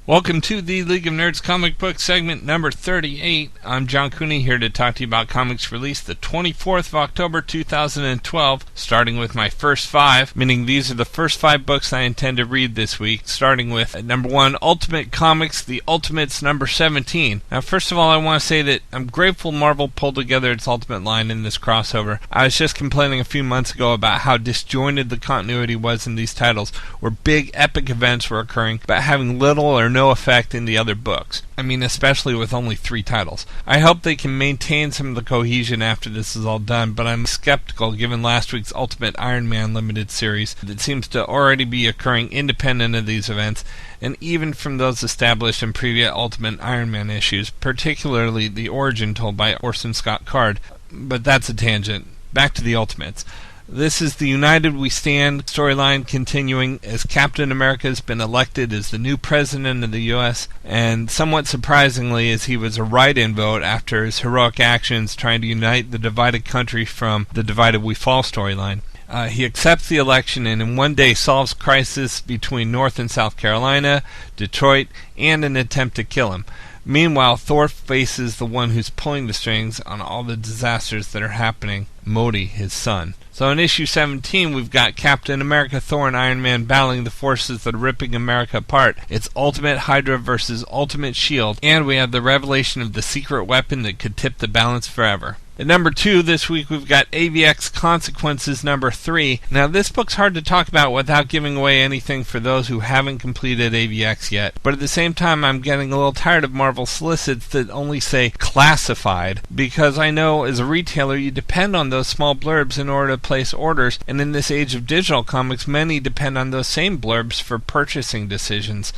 Welcome to the League of Nerds comic book segment number 38. I'm John Cooney here to talk to you about comics released the 24th of October 2012, starting with my first five, meaning these are the first five books I intend to read this week, starting with number 1, Ultimate Comics, The Ultimates number 17. Now, first of all, I want to say that I'm grateful Marvel pulled together its Ultimate line in this crossover. I was just complaining a few months ago about how disjointed the continuity was in these titles, where big epic events were occurring, but having little or no effect in the other books. I mean, especially with only 3 titles. I hope they can maintain some of the cohesion after this is all done, but I'm skeptical given last week's Ultimate Iron Man limited series that seems to already be occurring independent of these events, and even from those established in previous Ultimate Iron Man issues, particularly the origin told by Orson Scott Card. But that's a tangent. Back to the Ultimates. This is the United We Stand storyline continuing as Captain America has been elected as the new president of the U.S., and somewhat surprisingly as he was a write-in vote after his heroic actions trying to unite the divided country from the Divided We Fall storyline. He accepts the election and in one day solves crisis between North and South Carolina, Detroit, and an attempt to kill him. Meanwhile, Thor faces the one who's pulling the strings on all the disasters that are happening, Modi, his son. So in issue 17, we've got Captain America, Thor, and Iron Man battling the forces that are ripping America apart. It's Ultimate Hydra versus Ultimate Shield, and we have the revelation of the secret weapon that could tip the balance forever. At number 2 this week we've got AvX Consequences number 3. Now this book's hard to talk about without giving away anything for those who haven't completed AvX yet, but at the same time I'm getting a little tired of Marvel solicits that only say classified, because I know as a retailer you depend on those small blurbs in order to place orders, and in this age of digital comics many depend on those same blurbs for purchasing decisions.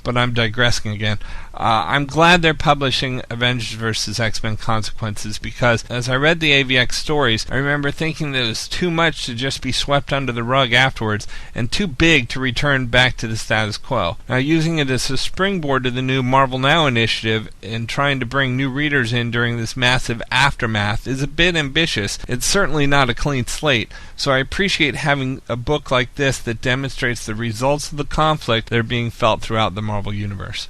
But I'm digressing again. I'm glad they're publishing Avengers vs. X-Men Consequences, because as I read the AvX stories, I remember thinking that it was too much to just be swept under the rug afterwards, and too big to return back to the status quo. Now, using it as a springboard to the new Marvel Now initiative and trying to bring new readers in during this massive aftermath is a bit ambitious. It's certainly not a clean slate, so I appreciate having a book like this that demonstrates the results of the conflict that are being felt throughout the Marvel Universe.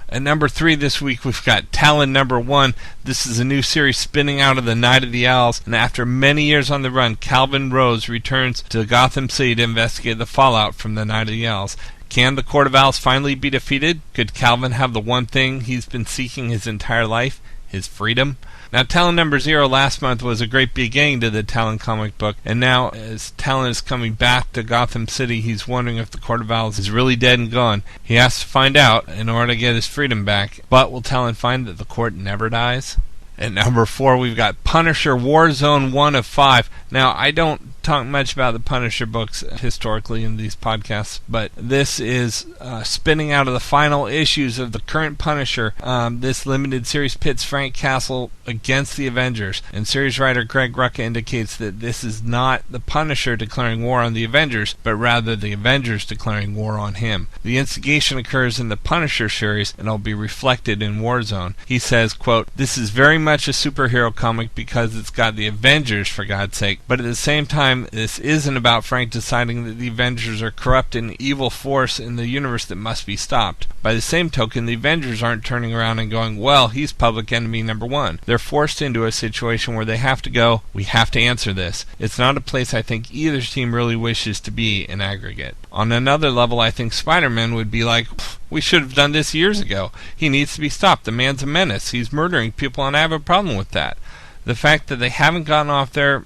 At number 3 this week we've got Talon number 1. This is a new series spinning out of the Night of the Owls, and after many years on the run, Calvin Rose returns to Gotham City to investigate the fallout from the Night of the Owls. Can the Court of Owls finally be defeated? Could Calvin have the one thing he's been seeking his entire life? His freedom? Now, Talon number 0 last month was a great beginning to the Talon comic book, and now, as Talon is coming back to Gotham City, he's wondering if the Court of Owls is really dead and gone. He has to find out in order to get his freedom back, but will Talon find that the court never dies? At number 4, we've got Punisher Warzone 1 of 5. Now, I don't talk much about the Punisher books historically in these podcasts, but this is spinning out of the final issues of the current Punisher. This limited series pits Frank Castle against the Avengers, and series writer Greg Rucka indicates that this is not the Punisher declaring war on the Avengers, but rather the Avengers declaring war on him. The instigation occurs in the Punisher series, and it'll be reflected in Warzone. He says, quote, "This is very much a superhero comic because it's got the Avengers, for God's sake, but at the same time, this isn't about Frank deciding that the Avengers are corrupt and evil force in the universe that must be stopped. By the same token, the Avengers aren't turning around and going, well, he's public enemy number 1. They're forced into a situation where they have to go, we have to answer this. It's not a place I think either team really wishes to be in aggregate. On another level, I think Spider-Man would be like, we should have done this years ago. He needs to be stopped. The man's a menace. He's murdering people, and I have a problem with that. The fact that they haven't gotten off their,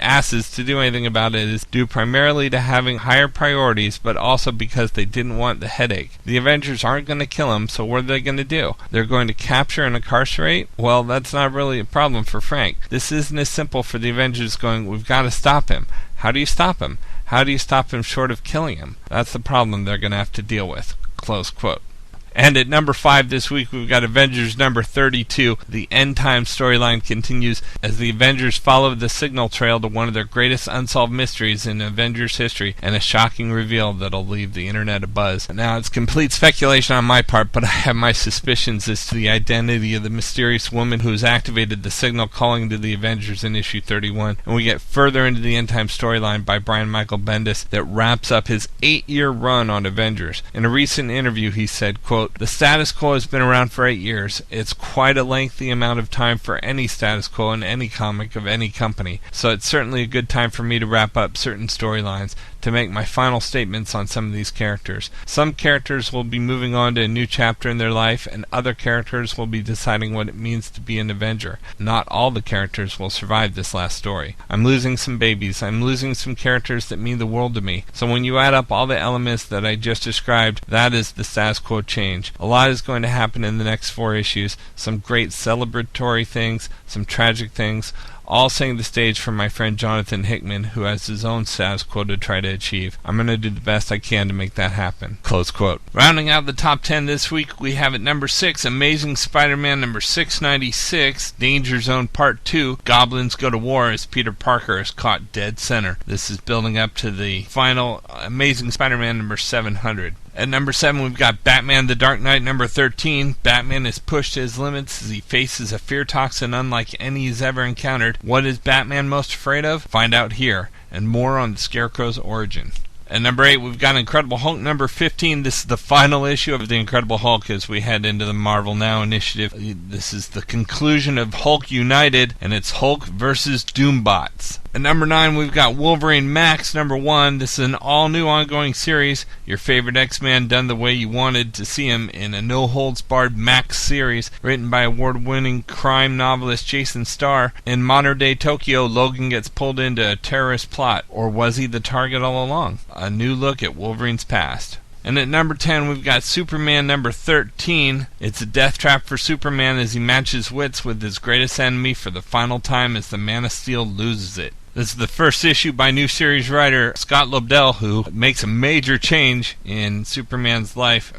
asses to do anything about it is due primarily to having higher priorities, but also because they didn't want the headache. The Avengers aren't going to kill him, so what are they going to do? They're going to capture and incarcerate? Well, that's not really a problem for Frank. This isn't as simple for the Avengers going, we've got to stop him. How do you stop him? How do you stop him short of killing him? That's the problem they're going to have to deal with." Close quote. And at number 5 this week, we've got Avengers number 32. The End Time storyline continues as the Avengers follow the signal trail to one of their greatest unsolved mysteries in Avengers history, and a shocking reveal that'll leave the internet abuzz. Now, it's complete speculation on my part, but I have my suspicions as to the identity of the mysterious woman who has activated the signal calling to the Avengers in issue 31, and we get further into the End Time storyline by Brian Michael Bendis that wraps up his 8-year run on Avengers. In a recent interview, he said, quote, "The status quo has been around for 8 years. It's quite a lengthy amount of time for any status quo in any comic of any company, so it's certainly a good time for me to wrap up certain storylines, to make my final statements on some of these characters. Some characters will be moving on to a new chapter in their life, and other characters will be deciding what it means to be an Avenger. Not all the characters will survive this last story. I'm losing some babies. I'm losing some characters that mean the world to me. So when you add up all the elements that I just described, that is the status quo change. A lot is going to happen in the next 4 issues. Some great celebratory things, some tragic things, all setting the stage for my friend Jonathan Hickman, who has his own status quo to try to achieve. I'm going to do the best I can to make that happen." Close quote. Rounding out the top 10 this week, we have at number 6, Amazing Spider-Man number 696, Danger Zone Part 2, Goblins Go to War, as Peter Parker is caught dead center. This is building up to the final Amazing Spider-Man number 700. At number 7, we've got Batman The Dark Knight number 13. Batman is pushed to his limits as he faces a fear toxin unlike any he's ever encountered. What is Batman most afraid of? Find out here, and more on the Scarecrow's origin. At number 8, we've got Incredible Hulk number 15. This is the final issue of the Incredible Hulk as we head into the Marvel Now initiative. This is the conclusion of Hulk United, and it's Hulk versus Doombots. At number 9, we've got Wolverine MAX number 1. This is an all-new ongoing series. Your favorite X-Men done the way you wanted to see him in a no-holds-barred Max series written by award-winning crime novelist Jason Starr. In modern-day Tokyo, Logan gets pulled into a terrorist plot. Or was he the target all along? A new look at Wolverine's past. And at number 10, we've got Superman number 13. It's a death trap for Superman as he matches wits with his greatest enemy for the final time as the Man of Steel loses it. This is the first issue by new series writer Scott Lobdell, who makes a major change in Superman's life,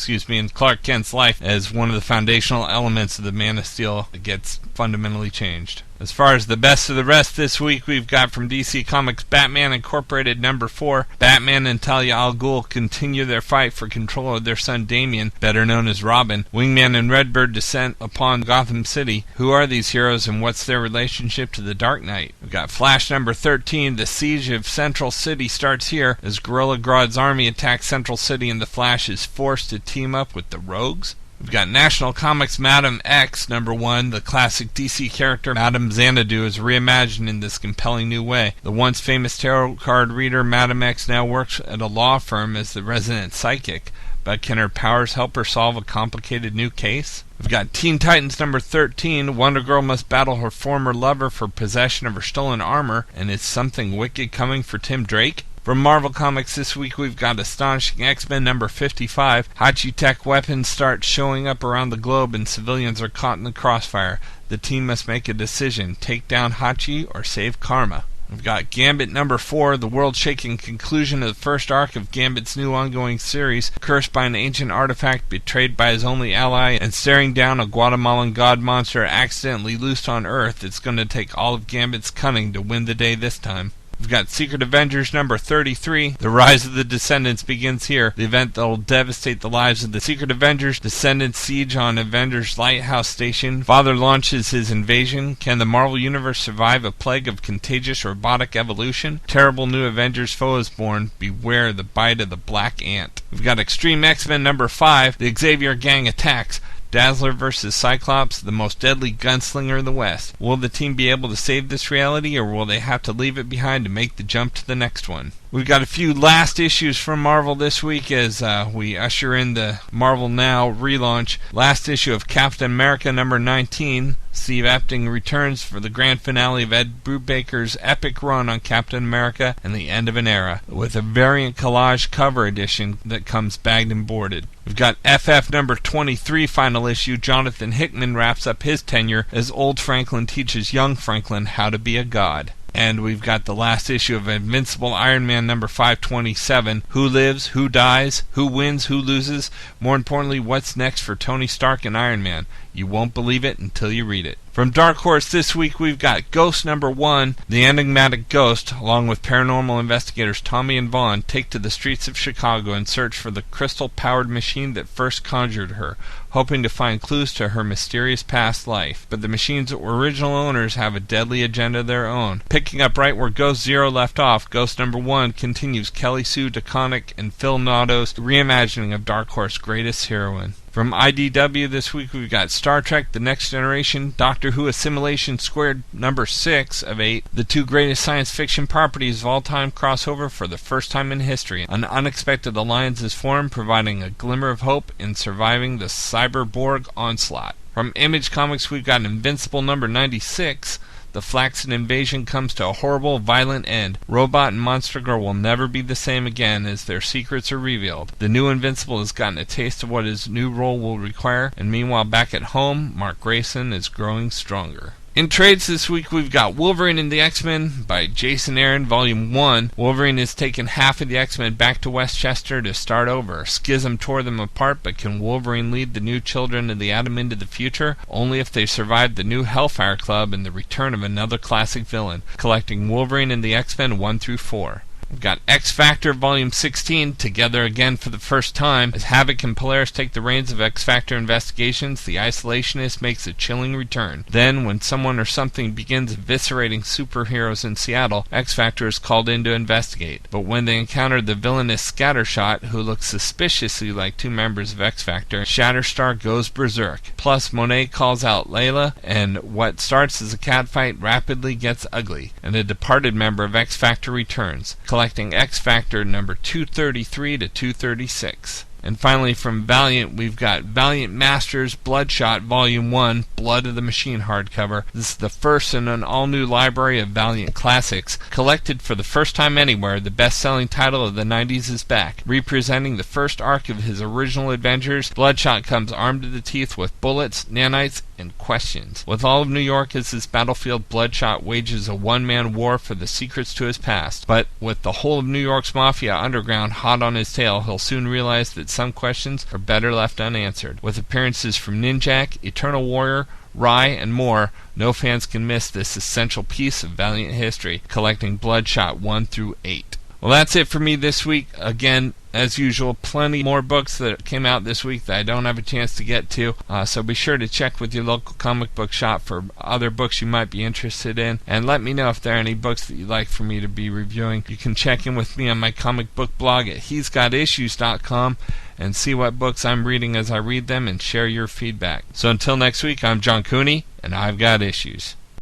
in Clark Kent's life, as one of the foundational elements of the Man of Steel that gets fundamentally changed. As far as the best of the rest this week, we've got from DC Comics Batman Incorporated number 4. Batman and Talia al Ghul continue their fight for control of their son Damian, better known as Robin. Wingman and Redbird descend upon Gotham City. Who are these heroes and what's their relationship to the Dark Knight? We've got Flash number 13. The siege of Central City starts here as Gorilla Grodd's army attacks Central City and the Flash is forced to team up with the Rogues. We've got National Comics Madam X number 1. The classic DC character Madame Xanadu is reimagined in this compelling new way. The once famous tarot card reader Madam X now works at a law firm as the resident psychic. But can her powers help her solve a complicated new case? We've got Teen Titans number 13. Wonder Girl must battle her former lover for possession of her stolen armor. And is something wicked coming for Tim Drake? From Marvel Comics this week, we've got Astonishing X-Men number 55. Hachi-Tech weapons start showing up around the globe and civilians are caught in the crossfire. The team must make a decision, take down Hachi or save Karma. We've got Gambit number 4, the world-shaking conclusion of the first arc of Gambit's new ongoing series. Cursed by an ancient artifact, betrayed by his only ally, and staring down a Guatemalan god monster accidentally loosed on Earth, it's going to take all of Gambit's cunning to win the day this time. We've got Secret Avengers number 33. The rise of the Descendants begins here. The event that will devastate the lives of the Secret Avengers. Descendants siege on Avengers Lighthouse Station. Father launches his invasion. Can the Marvel Universe survive a plague of contagious robotic evolution? Terrible new Avengers foe is born. Beware the bite of the Black Ant. We've got X-Treme X-Men number 5. The Xavier Gang attacks. Dazzler versus Cyclops, the most deadly gunslinger in the West. Will the team be able to save this reality, or will they have to leave it behind to make the jump to the next one? We've got a few last issues from Marvel this week as we usher in the Marvel Now relaunch. Last issue of Captain America number 19. Steve Epting returns for the grand finale of Ed Brubaker's epic run on Captain America and the end of an era, with a variant collage cover edition that comes bagged and boarded. We've got FF number 23 final issue. Jonathan Hickman wraps up his tenure as old Franklin teaches young Franklin how to be a god. And we've got the last issue of Invincible Iron Man number 527. Who lives? Who dies? Who wins? Who loses? More importantly, what's next for Tony Stark and Iron Man? You won't believe it until you read it. From Dark Horse this week, we've got Ghost number 1. The enigmatic Ghost, along with paranormal investigators Tommy and Vaughn, take to the streets of Chicago and search for the crystal-powered machine that first conjured her, hoping to find clues to her mysterious past life. But the machine's original owners have a deadly agenda of their own. Picking up right where Ghost Zero left off, Ghost number 1 continues Kelly Sue DeConnick and Phil Noto's reimagining of Dark Horse's greatest heroine. From IDW this week, we've got Star Trek The Next Generation, Doctor Who Assimilation Squared number 6 of 8, the two greatest science fiction properties of all time crossover for the first time in history. An unexpected alliance is formed, providing a glimmer of hope in surviving the cyberborg onslaught. From Image Comics, we've got Invincible number 96. The Flaxen invasion comes to a horrible, violent end. Robot and Monster Girl will never be the same again as their secrets are revealed. The new Invincible has gotten a taste of what his new role will require, and meanwhile back at home, Mark Grayson is growing stronger. In trades this week, we've got Wolverine and the X-Men by Jason Aaron, Volume 1. Wolverine has taken half of the X-Men back to Westchester to start over. Schism tore them apart, but can Wolverine lead the new children of the Atom into the future? Only if they survive the new Hellfire Club and the return of another classic villain. Collecting Wolverine and the X-Men 1 through 4. We've got X Factor Volume 16 together again for the first time. As Havoc and Polaris take the reins of X Factor investigations, the Isolationist makes a chilling return. Then, when someone or something begins eviscerating superheroes in Seattle, X Factor is called in to investigate. But when they encounter the villainous Scattershot, who looks suspiciously like two members of X Factor, Shatterstar goes berserk. Plus, Monet calls out Layla, and what starts as a catfight rapidly gets ugly, and a departed member of X Factor returns, collecting X Factor number 233 to 236. And finally, from Valiant, we've got Valiant Masters Bloodshot Volume 1, Blood of the Machine hardcover. This is the first in an all-new library of Valiant classics. Collected for the first time anywhere, the best-selling title of the 90s is back. Representing the first arc of his original Avengers, Bloodshot comes armed to the teeth with bullets, nanites, and questions. With all of New York as his battlefield, Bloodshot wages a one-man war for the secrets to his past. But with the whole of New York's mafia underground hot on his tail, he'll soon realize that some questions are better left unanswered. With appearances from Ninjak, Eternal Warrior, Rye, and more, no fans can miss this essential piece of Valiant history, collecting Bloodshot 1 through 8. Well, that's it for me this week. Again, as usual, plenty more books that came out this week that I don't have a chance to get to, so be sure to check with your local comic book shop for other books you might be interested in, and let me know if there are any books that you'd like for me to be reviewing. You can check in with me on my comic book blog at he'sgotissues.com and see what books I'm reading as I read them and share your feedback. So until next week, I'm John Cooney, and I've got issues.